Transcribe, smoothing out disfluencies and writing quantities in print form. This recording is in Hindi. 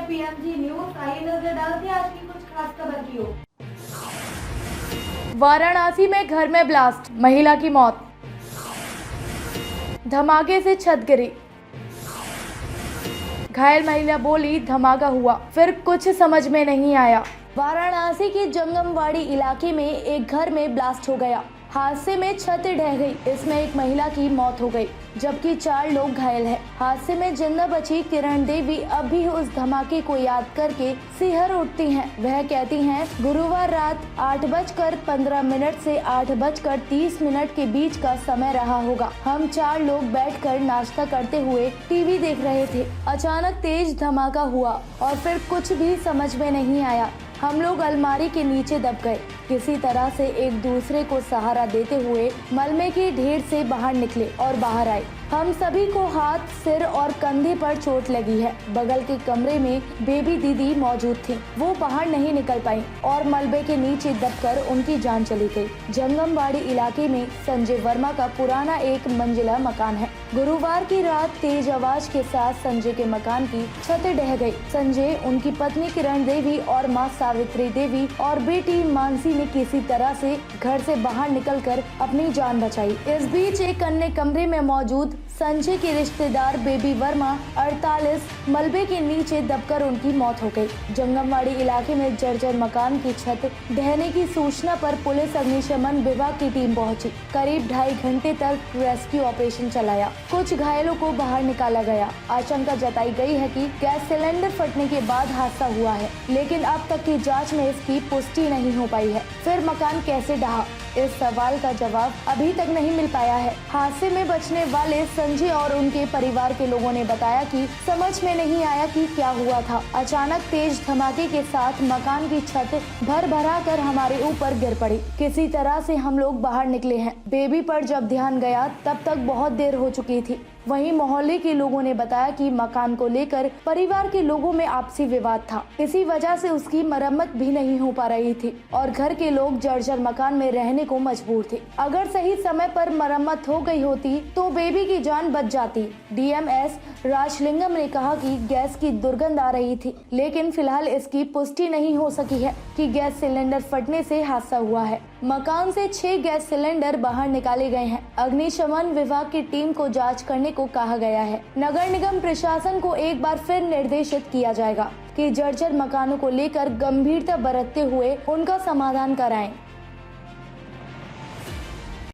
PMG news. आइए नजर डालते हैं आज की कुछ खास खबर की ओर। वाराणसी में घर में ब्लास्ट, महिला की मौत। धमाके से छत गिरी, घायल महिला बोली धमाका हुआ फिर कुछ समझ में नहीं आया। वाराणसी के जंगमवाड़ी इलाके में एक घर में ब्लास्ट हो गया। हादसे में छत ढह गई। इसमें एक महिला की मौत हो गई जबकि 4 लोग घायल हैं। हादसे में जिंदा बची किरण देवी अब भी उस धमाके को याद करके सिहर उठती हैं। वह कहती हैं, गुरुवार रात 8:15 से 8:30 के बीच का समय रहा होगा। हम 4 लोग बैठकर नाश्ता करते हुए टीवी देख रहे थे। अचानक तेज धमाका हुआ और फिर कुछ भी समझ में नहीं आया। हम लोग अलमारी के नीचे दब गए। किसी तरह से एक दूसरे को सहारा देते हुए मलबे के ढेर से बाहर निकले और बाहर आए। हम सभी को हाथ, सिर और कंधे पर चोट लगी है। बगल के कमरे में बेबी दीदी मौजूद थी। वो बाहर नहीं निकल पाई और मलबे के नीचे दबकर उनकी जान चली गई। जंगमवाड़ी इलाके में संजय वर्मा का पुराना 1 मंजिला मकान है। गुरुवार की रात तेज आवाज के साथ संजय के मकान की छत ढह गई। संजय, उनकी पत्नी किरण देवी और मां सावित्री देवी और बेटी मानसी ने किसी तरह से घर से बाहर निकलकर अपनी जान बचाई। इस बीच एक अन्य कमरे में मौजूद संजय के रिश्तेदार बेबी वर्मा 48 मलबे के नीचे दबकर उनकी मौत हो गई। जंगमवाड़ी इलाके में जर्जर मकान की छत ढहने की सूचना पर पुलिस अग्निशमन विभाग की टीम पहुंची। करीब 2.5 घंटे तक रेस्क्यू ऑपरेशन चलाया। कुछ घायलों को बाहर निकाला गया। आशंका जताई गई है कि गैस सिलेंडर फटने के बाद हादसा हुआ है, लेकिन अब तक की जाँच में इसकी पुष्टि नहीं हो पाई है। फिर मकान कैसे ढहा, इस सवाल का जवाब अभी तक नहीं मिल पाया है। हादसे में बचने वाले संजय और उनके परिवार के लोगों ने बताया कि समझ में नहीं आया कि क्या हुआ था। अचानक तेज धमाके के साथ मकान की छत भर कर हमारे ऊपर गिर पड़ी। किसी तरह से हम लोग बाहर निकले हैं। बेबी पर जब ध्यान गया तब तक बहुत देर हो चुकी थी। वहीं मोहल्ले के लोगों ने बताया कि मकान को लेकर परिवार के लोगों में आपसी विवाद था। इसी वजह से उसकी मरम्मत भी नहीं हो पा रही थी और घर के लोग जर्जर मकान में रहने को मजबूर थे। अगर सही समय पर मरम्मत हो गई होती तो बेबी की जान बच जाती। डीएमएस राजलिंगम ने कहा कि गैस की दुर्गंध आ रही थी, लेकिन फिलहाल इसकी पुष्टि नहीं हो सकी है कि गैस सिलेंडर फटने से हादसा हुआ है। मकान से 6 गैस सिलेंडर बाहर निकाले गए हैं। अग्निशमन विभाग की टीम को जांच करने को कहा गया है। नगर निगम प्रशासन को एक बार फिर निर्देशित किया जाएगा कि जर्जर मकानों को लेकर गंभीरता बरतते हुए उनका समाधान कराएं।